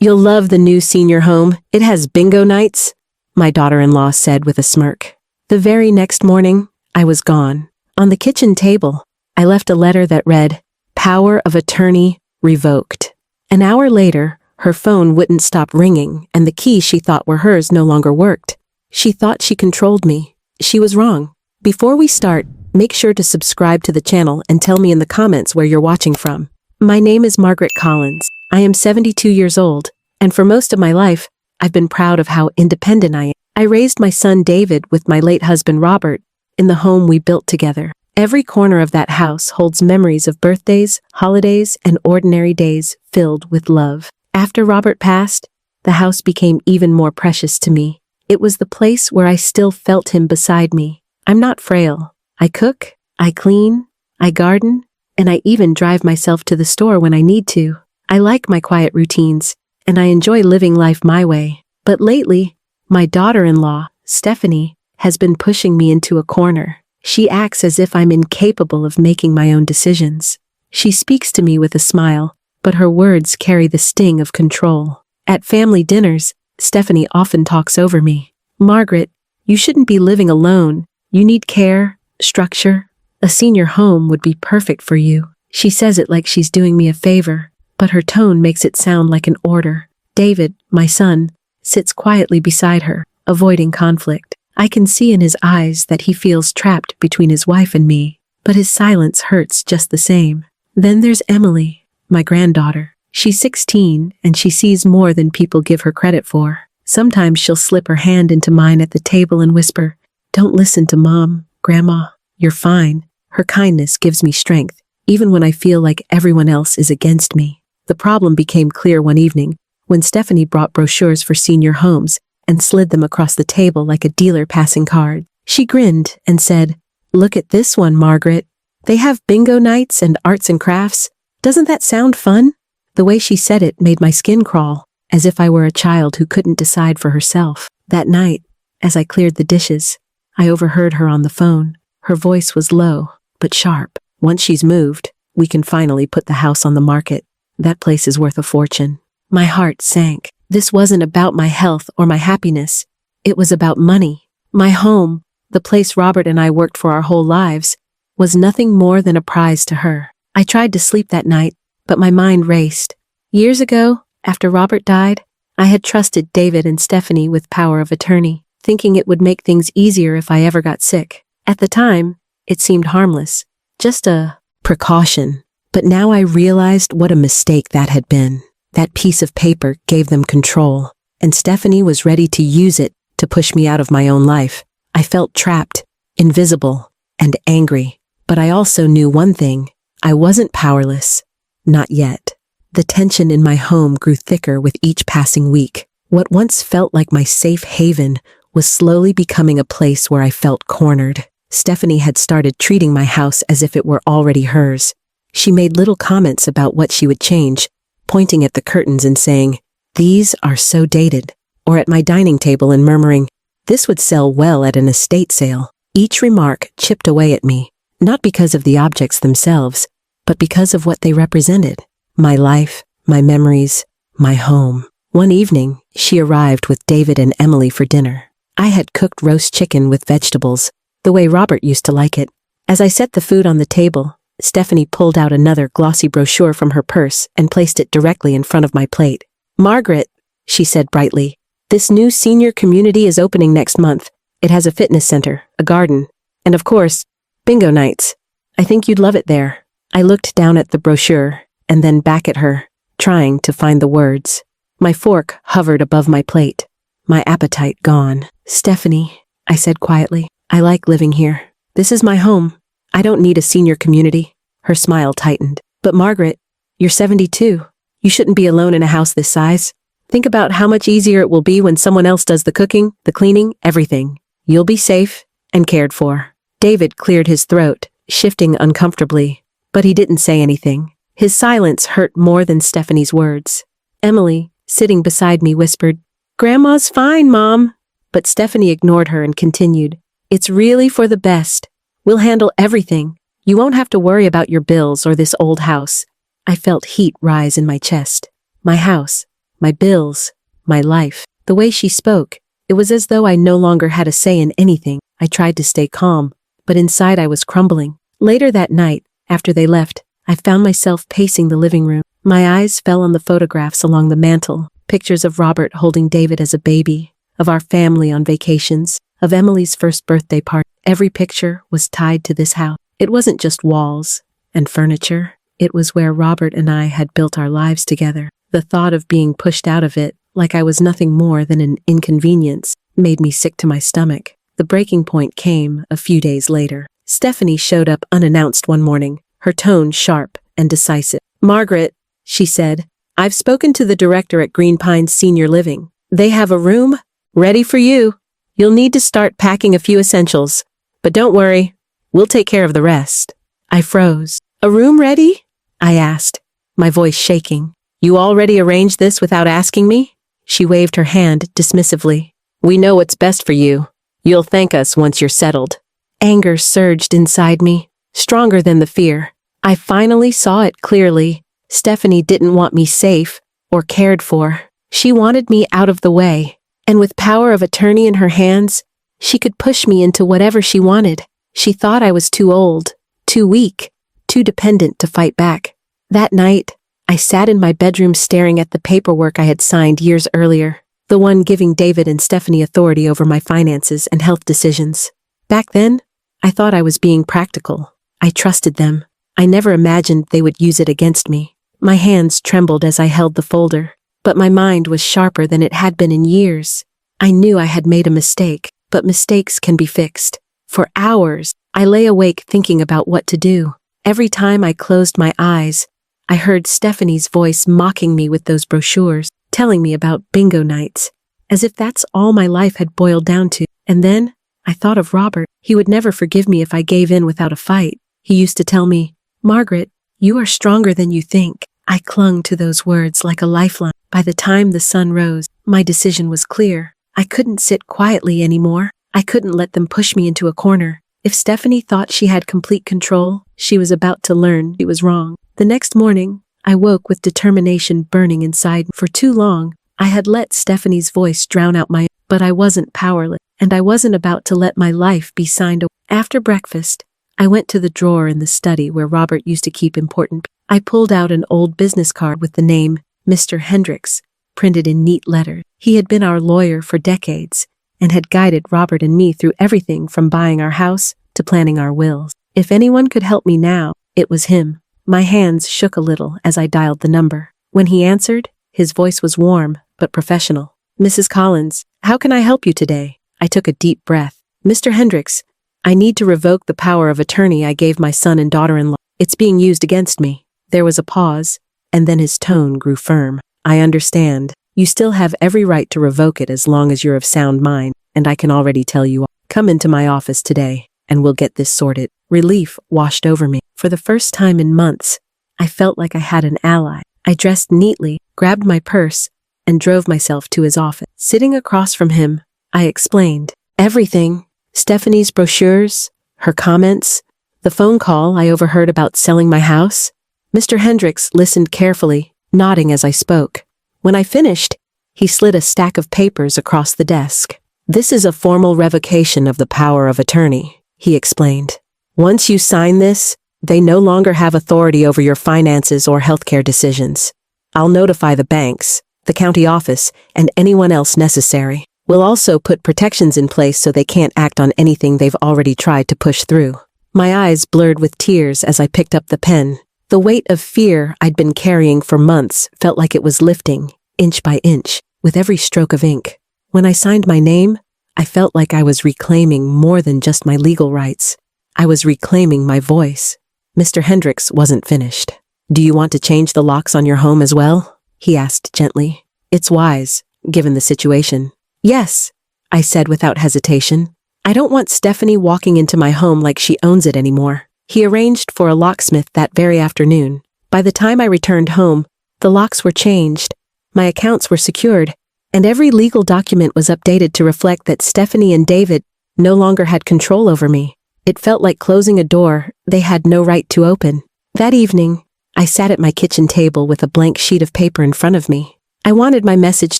You'll love the new senior home. It has bingo nights, my daughter-in-law said with a smirk. The very next morning, I was gone. On the kitchen table, I left a letter that read, "Power of attorney revoked." An hour later, her phone wouldn't stop ringing, and the keys she thought were hers no longer worked. She thought she controlled me. She was wrong. Before we start, make sure to subscribe to the channel and tell me in the comments where you're watching from. My name is Margaret Collins. I am 72 years old, and for most of my life, I've been proud of how independent I am. I raised my son David with my late husband Robert in the home we built together. Every corner of that house holds memories of birthdays, holidays, and ordinary days filled with love. After Robert passed, the house became even more precious to me. It was the place where I still felt him beside me. I'm not frail. I cook, I clean, I garden, and I even drive myself to the store when I need to. I like my quiet routines, and I enjoy living life my way. But lately, my daughter-in-law, Stephanie, has been pushing me into a corner. She acts as if I'm incapable of making my own decisions. She speaks to me with a smile, but her words carry the sting of control. At family dinners, Stephanie often talks over me. "Margaret, you shouldn't be living alone. You need care, structure. A senior home would be perfect for you." She says it like she's doing me a favor, but her tone makes it sound like an order. David, my son, sits quietly beside her, avoiding conflict. I can see in his eyes that he feels trapped between his wife and me, but his silence hurts just the same. Then there's Emily, my granddaughter. She's 16, and she sees more than people give her credit for. Sometimes she'll slip her hand into mine at the table and whisper, "Don't listen to Mom, Grandma. You're fine." Her kindness gives me strength, even when I feel like everyone else is against me. The problem became clear one evening, when Stephanie brought brochures for senior homes and slid them across the table like a dealer passing cards. She grinned and said, "Look at this one, Margaret. They have bingo nights and arts and crafts. Doesn't that sound fun?" The way she said it made my skin crawl, as if I were a child who couldn't decide for herself. That night, as I cleared the dishes, I overheard her on the phone. Her voice was low, but sharp. "Once she's moved, we can finally put the house on the market. That place is worth a fortune." My heart sank. This wasn't about my health or my happiness. It was about money. My home, the place Robert and I worked for our whole lives, was nothing more than a prize to her. I tried to sleep that night, but my mind raced. Years ago, after Robert died, I had trusted David and Stephanie with power of attorney, thinking it would make things easier if I ever got sick. At the time, it seemed harmless, just a precaution. But now I realized what a mistake that had been. That piece of paper gave them control, and Stephanie was ready to use it to push me out of my own life. I felt trapped, invisible, and angry. But I also knew one thing: I wasn't powerless. Not yet. The tension in my home grew thicker with each passing week. What once felt like my safe haven was slowly becoming a place where I felt cornered. Stephanie had started treating my house as if it were already hers. She made little comments about what she would change, pointing at the curtains and saying, "These are so dated," or at my dining table and murmuring, "This would sell well at an estate sale." Each remark chipped away at me, not because of the objects themselves, but because of what they represented. My life, my memories, my home. One evening, she arrived with David and Emily for dinner. I had cooked roast chicken with vegetables, the way Robert used to like it. As I set the food on the table, Stephanie pulled out another glossy brochure from her purse and placed it directly in front of my plate. "Margaret," she said brightly, "this new senior community is opening next month. It has a fitness center, a garden, and of course, bingo nights. I think you'd love it there." I looked down at the brochure and then back at her, trying to find the words. My fork hovered above my plate, my appetite gone. "Stephanie," I said quietly, "I like living here. This is my home. I don't need a senior community." Her smile tightened. "But Margaret, you're 72. You shouldn't be alone in a house this size. Think about how much easier it will be when someone else does the cooking, the cleaning, everything. You'll be safe and cared for." David cleared his throat, shifting uncomfortably, but he didn't say anything. His silence hurt more than Stephanie's words. Emily, sitting beside me, whispered, "Grandma's fine, Mom." But Stephanie ignored her and continued, "It's really for the best. We'll handle everything. You won't have to worry about your bills or this old house." I felt heat rise in my chest. My house, my bills, my life. The way she spoke, it was as though I no longer had a say in anything. I tried to stay calm, but inside I was crumbling. Later that night, after they left, I found myself pacing the living room. My eyes fell on the photographs along the mantel, pictures of Robert holding David as a baby, of our family on vacations, of Emily's first birthday party. Every picture was tied to this house. It wasn't just walls and furniture. It was where Robert and I had built our lives together. The thought of being pushed out of it, like I was nothing more than an inconvenience, made me sick to my stomach. The breaking point came a few days later. Stephanie showed up unannounced one morning, her tone sharp and decisive. "Margaret," she said, "I've spoken to the director at Green Pines Senior Living. They have a room ready for you. You'll need to start packing a few essentials. But don't worry, we'll take care of the rest." I froze. "A room ready?" I asked, my voice shaking. "You already arranged this without asking me?" She waved her hand dismissively. "We know what's best for you. You'll thank us once you're settled." Anger surged inside me, stronger than the fear. I finally saw it clearly. Stephanie didn't want me safe or cared for. She wanted me out of the way. And with power of attorney in her hands, she could push me into whatever she wanted. She thought I was too old, too weak, too dependent to fight back. That night, I sat in my bedroom staring at the paperwork I had signed years earlier, the one giving David and Stephanie authority over my finances and health decisions. Back then, I thought I was being practical. I trusted them. I never imagined they would use it against me. My hands trembled as I held the folder, but my mind was sharper than it had been in years. I knew I had made a mistake, but mistakes can be fixed. For hours, I lay awake thinking about what to do. Every time I closed my eyes, I heard Stephanie's voice mocking me with those brochures, telling me about bingo nights, as if that's all my life had boiled down to. And then, I thought of Robert. He would never forgive me if I gave in without a fight. He used to tell me, "Margaret, you are stronger than you think." I clung to those words like a lifeline. By the time the sun rose, my decision was clear. I couldn't sit quietly anymore. I couldn't let them push me into a corner. If Stephanie thought she had complete control, she was about to learn she was wrong. The next morning, I woke with determination burning inside. For too long, I had let Stephanie's voice drown out my own, but I wasn't powerless, and I wasn't about to let my life be signed away. After breakfast, I went to the drawer in the study where Robert used to keep important. I pulled out an old business card with the name Mr. Hendricks, printed in neat letters. He had been our lawyer for decades, and had guided Robert and me through everything from buying our house to planning our wills. If anyone could help me now, it was him. My hands shook a little as I dialed the number. When he answered, his voice was warm but professional. "Mrs. Collins, how can I help you today?" I took a deep breath. "Mr. Hendricks, I need to revoke the power of attorney I gave my son and daughter-in-law. It's being used against me." There was a pause, and then his tone grew firm. "I understand. You still have every right to revoke it as long as you're of sound mind, and I can already tell you all. Come into my office today, and we'll get this sorted." Relief washed over me. For the first time in months, I felt like I had an ally. I dressed neatly, grabbed my purse, and drove myself to his office. Sitting across from him, I explained everything. Stephanie's brochures, her comments, the phone call I overheard about selling my house. Mr. Hendricks listened carefully, nodding as I spoke. When I finished, he slid a stack of papers across the desk. "This is a formal revocation of the power of attorney," he explained. "Once you sign this, they no longer have authority over your finances or healthcare decisions. I'll notify the banks, the county office, and anyone else necessary. We'll also put protections in place so they can't act on anything they've already tried to push through." My eyes blurred with tears as I picked up the pen. The weight of fear I'd been carrying for months felt like it was lifting, inch by inch, with every stroke of ink. When I signed my name, I felt like I was reclaiming more than just my legal rights. I was reclaiming my voice. Mr. Hendricks wasn't finished. "Do you want to change the locks on your home as well?" he asked gently. "It's wise, given the situation." "Yes," I said without hesitation. "I don't want Stephanie walking into my home like she owns it anymore." He arranged for a locksmith that very afternoon. By the time I returned home, the locks were changed, my accounts were secured, and every legal document was updated to reflect that Stephanie and David no longer had control over me. It felt like closing a door they had no right to open. That evening, I sat at my kitchen table with a blank sheet of paper in front of me. I wanted my message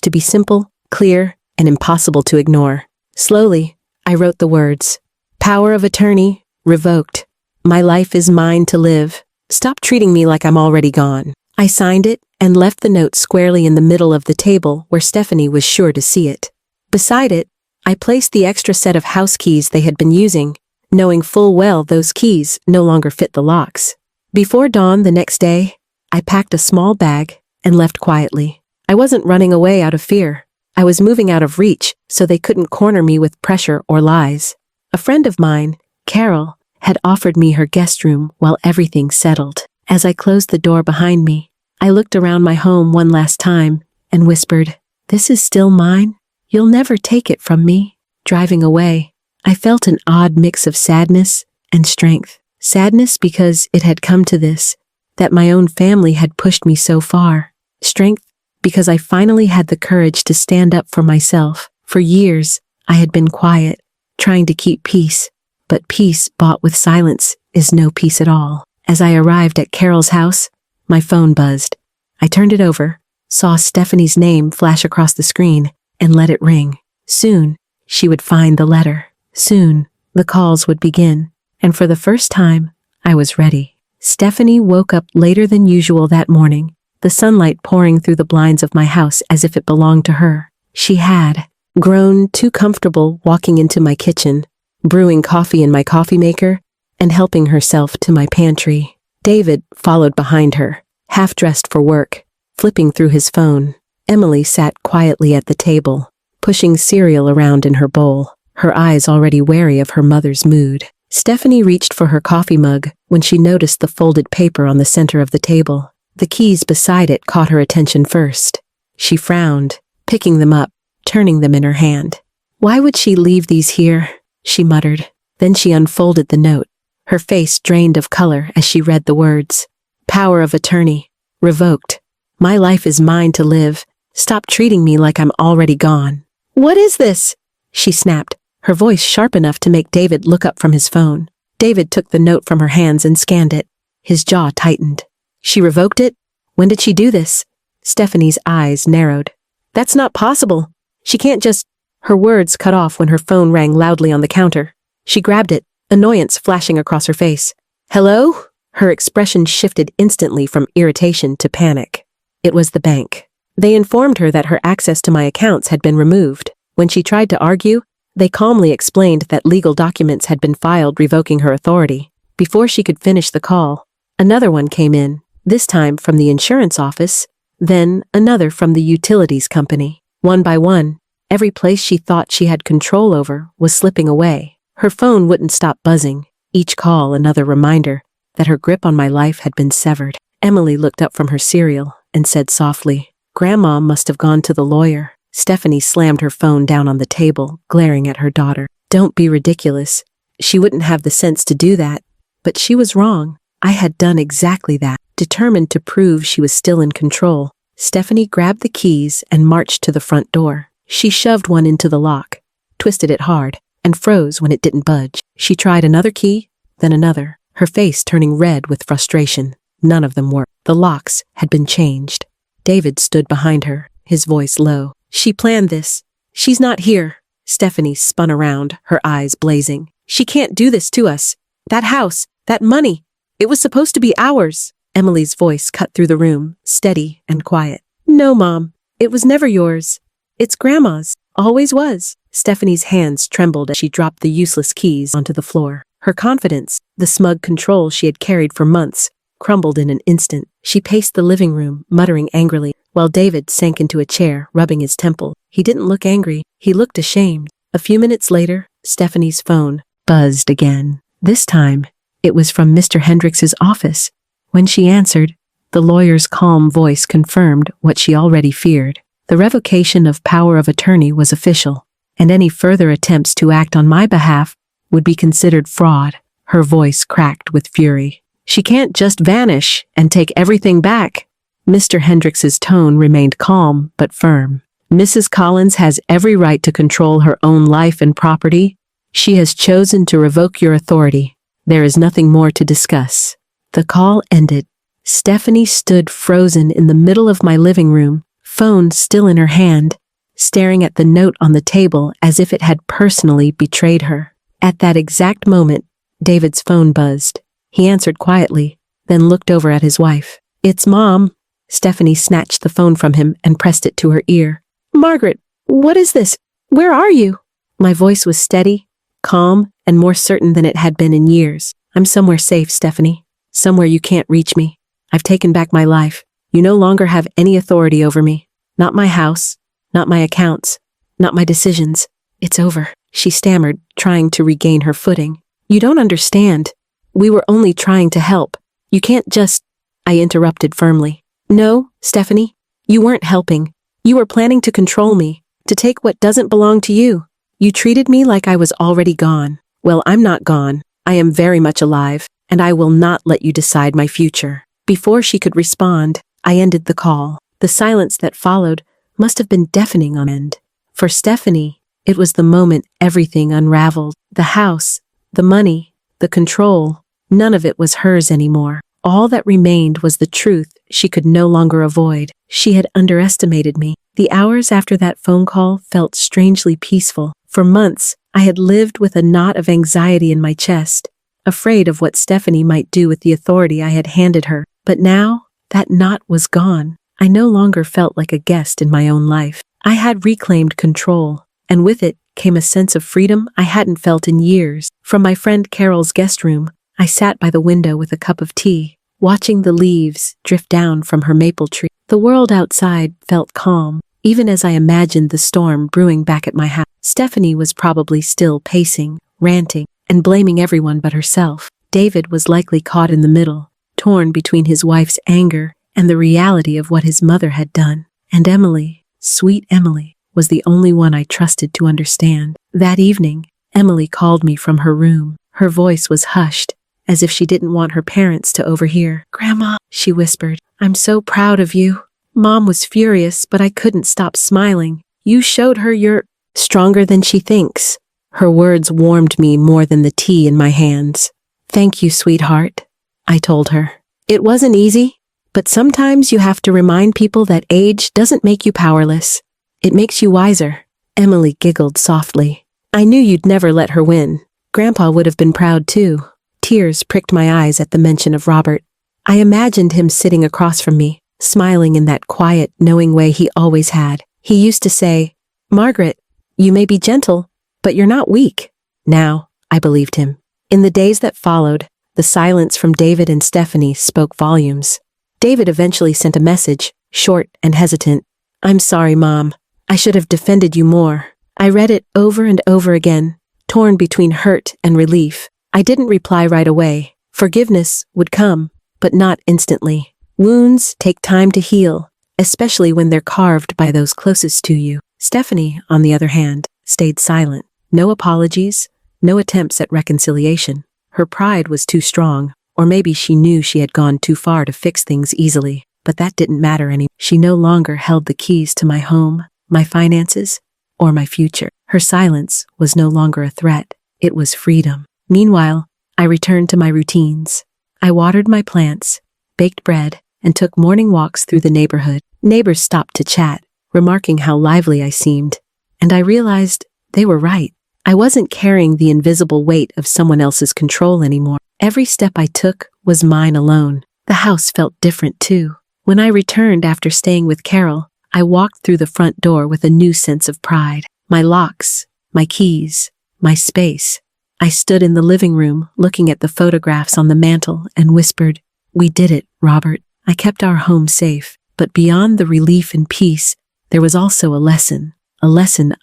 to be simple, clear, and impossible to ignore. Slowly, I wrote the words. Power of attorney, revoked. My life is mine to live. Stop treating me like I'm already gone. I signed it and left the note squarely in the middle of the table where Stephanie was sure to see it. Beside it, I placed the extra set of house keys they had been using, knowing full well those keys no longer fit the locks. Before dawn the next day, I packed a small bag and left quietly. I wasn't running away out of fear. I was moving out of reach so they couldn't corner me with pressure or lies. A friend of mine, Carol, had offered me her guest room while everything settled. As I closed the door behind me, I looked around my home one last time and whispered, "This is still mine? You'll never take it from me." Driving away, I felt an odd mix of sadness and strength. Sadness because it had come to this, that my own family had pushed me so far. Strength because I finally had the courage to stand up for myself. For years, I had been quiet, trying to keep peace, but peace bought with silence is no peace at all. As I arrived at Carol's house, my phone buzzed. I turned it over, saw Stephanie's name flash across the screen, and let it ring. Soon, she would find the letter. Soon, the calls would begin. And for the first time, I was ready. Stephanie woke up later than usual that morning, the sunlight pouring through the blinds of my house as if it belonged to her. She had grown too comfortable walking into my kitchen, brewing coffee in my coffee maker, and helping herself to my pantry. David followed behind her, half-dressed for work, flipping through his phone. Emily sat quietly at the table, pushing cereal around in her bowl, her eyes already wary of her mother's mood. Stephanie reached for her coffee mug when she noticed the folded paper on the center of the table. The keys beside it caught her attention first. She frowned, picking them up, turning them in her hand. "Why would she leave these here?" she muttered. Then she unfolded the note, her face drained of color as she read the words. Power of attorney, revoked. My life is mine to live. Stop treating me like I'm already gone. "What is this?" she snapped, her voice sharp enough to make David look up from his phone. David took the note from her hands and scanned it. His jaw tightened. "She revoked it? When did she do this?" Stephanie's eyes narrowed. "That's not possible. She can't just—" Her words cut off when her phone rang loudly on the counter. She grabbed it, annoyance flashing across her face. "Hello?" Her expression shifted instantly from irritation to panic. It was the bank. They informed her that her access to my accounts had been removed. When she tried to argue, they calmly explained that legal documents had been filed revoking her authority. Before she could finish the call, another one came in, this time from the insurance office, then another from the utilities company. One by one, every place she thought she had control over was slipping away. Her phone wouldn't stop buzzing, each call another reminder that her grip on my life had been severed. Emily looked up from her cereal and said softly, "Grandma must have gone to the lawyer." Stephanie slammed her phone down on the table, glaring at her daughter. "Don't be ridiculous. She wouldn't have the sense to do that." But she was wrong. I had done exactly that. Determined to prove she was still in control, Stephanie grabbed the keys and marched to the front door. She shoved one into the lock, twisted it hard, and froze when it didn't budge. She tried another key, then another, her face turning red with frustration. None of them worked. The locks had been changed. David stood behind her, his voice low. "She planned this. She's not here." Stephanie spun around, her eyes blazing. "She can't do this to us. That house, that money, it was supposed to be ours." Emily's voice cut through the room, steady and quiet. "No, Mom, it was never yours. It's Grandma's. Always was." Stephanie's hands trembled as she dropped the useless keys onto the floor. Her confidence, the smug control she had carried for months, crumbled in an instant. She paced the living room, muttering angrily, while David sank into a chair, rubbing his temple. He didn't look angry. He looked ashamed. A few minutes later, Stephanie's phone buzzed again. This time, it was from Mr. Hendricks's office. When she answered, the lawyer's calm voice confirmed what she already feared. The revocation of power of attorney was official, and any further attempts to act on my behalf would be considered fraud. Her voice cracked with fury. "She can't just vanish and take everything back." Mr. Hendricks's tone remained calm but firm. "Mrs. Collins has every right to control her own life and property. She has chosen to revoke your authority. There is nothing more to discuss." The call ended. Stephanie stood frozen in the middle of my living room, phone still in her hand, staring at the note on the table as if it had personally betrayed her. At that exact moment, David's phone buzzed. He answered quietly, then looked over at his wife. "It's Mom." Stephanie snatched the phone from him and pressed it to her ear. "Margaret, what is this? Where are you?" My voice was steady, calm, and more certain than it had been in years. "I'm somewhere safe, Stephanie. Somewhere you can't reach me. I've taken back my life. You no longer have any authority over me. Not my house, not my accounts, not my decisions. It's over," she stammered, trying to regain her footing. "You don't understand. We were only trying to help. You can't just—" I interrupted firmly. "No, Stephanie, you weren't helping. You were planning to control me, to take what doesn't belong to you. You treated me like I was already gone. Well, I'm not gone. I am very much alive, and I will not let you decide my future." Before she could respond, I ended the call. The silence that followed must have been deafening on end. For Stephanie, it was the moment everything unraveled. The house, the money, the control, none of it was hers anymore. All that remained was the truth she could no longer avoid. She had underestimated me. The hours after that phone call felt strangely peaceful. For months, I had lived with a knot of anxiety in my chest, afraid of what Stephanie might do with the authority I had handed her. But now, that knot was gone. I no longer felt like a guest in my own life. I had reclaimed control, and with it came a sense of freedom I hadn't felt in years. From my friend Carol's guest room, I sat by the window with a cup of tea, watching the leaves drift down from her maple tree. The world outside felt calm, even as I imagined the storm brewing back at my house. Stephanie was probably still pacing, ranting, and blaming everyone but herself. David was likely caught in the middle, torn between his wife's anger and the reality of what his mother had done. And Emily, sweet Emily, was the only one I trusted to understand. That evening, Emily called me from her room. Her voice was hushed, as if she didn't want her parents to overhear. "Grandma," she whispered, "I'm so proud of you." Mom was furious, but I couldn't stop smiling. "You showed her you're stronger than she thinks." Her words warmed me more than the tea in my hands. "Thank you, sweetheart," I told her. "It wasn't easy, but sometimes you have to remind people that age doesn't make you powerless. It makes you wiser." Emily giggled softly. "I knew you'd never let her win. Grandpa would have been proud too." Tears pricked my eyes at the mention of Robert. I imagined him sitting across from me, smiling in that quiet, knowing way he always had. He used to say, "Margaret, you may be gentle, but you're not weak." Now, I believed him. In the days that followed, the silence from David and Stephanie spoke volumes. David eventually sent a message, short and hesitant. "I'm sorry, Mom. I should have defended you more." I read it over and over again, torn between hurt and relief. I didn't reply right away. Forgiveness would come, but not instantly. Wounds take time to heal, especially when they're carved by those closest to you. Stephanie, on the other hand, stayed silent. No apologies, no attempts at reconciliation. Her pride was too strong, or maybe she knew she had gone too far to fix things easily. But that didn't matter anymore. She no longer held the keys to my home, my finances, or my future. Her silence was no longer a threat. It was freedom. Meanwhile, I returned to my routines. I watered my plants, baked bread, and took morning walks through the neighborhood. Neighbors stopped to chat, remarking how lively I seemed. And I realized they were right. I wasn't carrying the invisible weight of someone else's control anymore. Every step I took was mine alone. The house felt different too. When I returned after staying with Carol, I walked through the front door with a new sense of pride. My locks, my keys, my space. I stood in the living room, looking at the photographs on the mantel, and whispered, "We did it, Robert." I kept our home safe, but beyond the relief and peace, there was also a lesson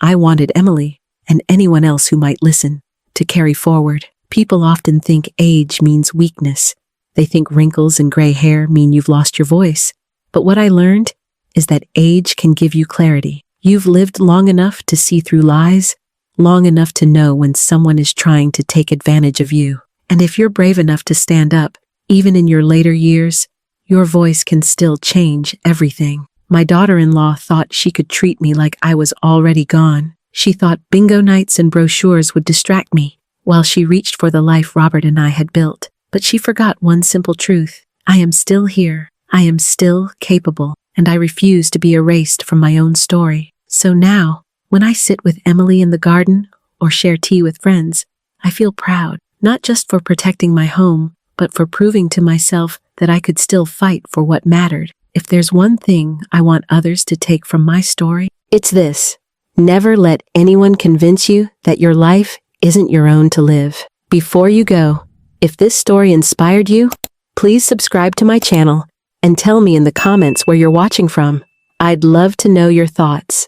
I wanted Emily, and anyone else who might listen, to carry forward. People often think age means weakness. They think wrinkles and gray hair mean you've lost your voice. But what I learned is that age can give you clarity. You've lived long enough to see through lies, long enough to know when someone is trying to take advantage of you. And if you're brave enough to stand up, even in your later years, your voice can still change everything. My daughter-in-law thought she could treat me like I was already gone. She thought bingo nights and brochures would distract me, while she reached for the life Robert and I had built. But she forgot one simple truth. I am still here. I am still capable. and I refuse to be erased from my own story. So now, when I sit with Emily in the garden or share tea with friends, I feel proud, not just for protecting my home, but for proving to myself that I could still fight for what mattered. If there's one thing I want others to take from my story, it's this. Never let anyone convince you that your life isn't your own to live. Before you go, if this story inspired you, please subscribe to my channel and tell me in the comments where you're watching from. I'd love to know your thoughts.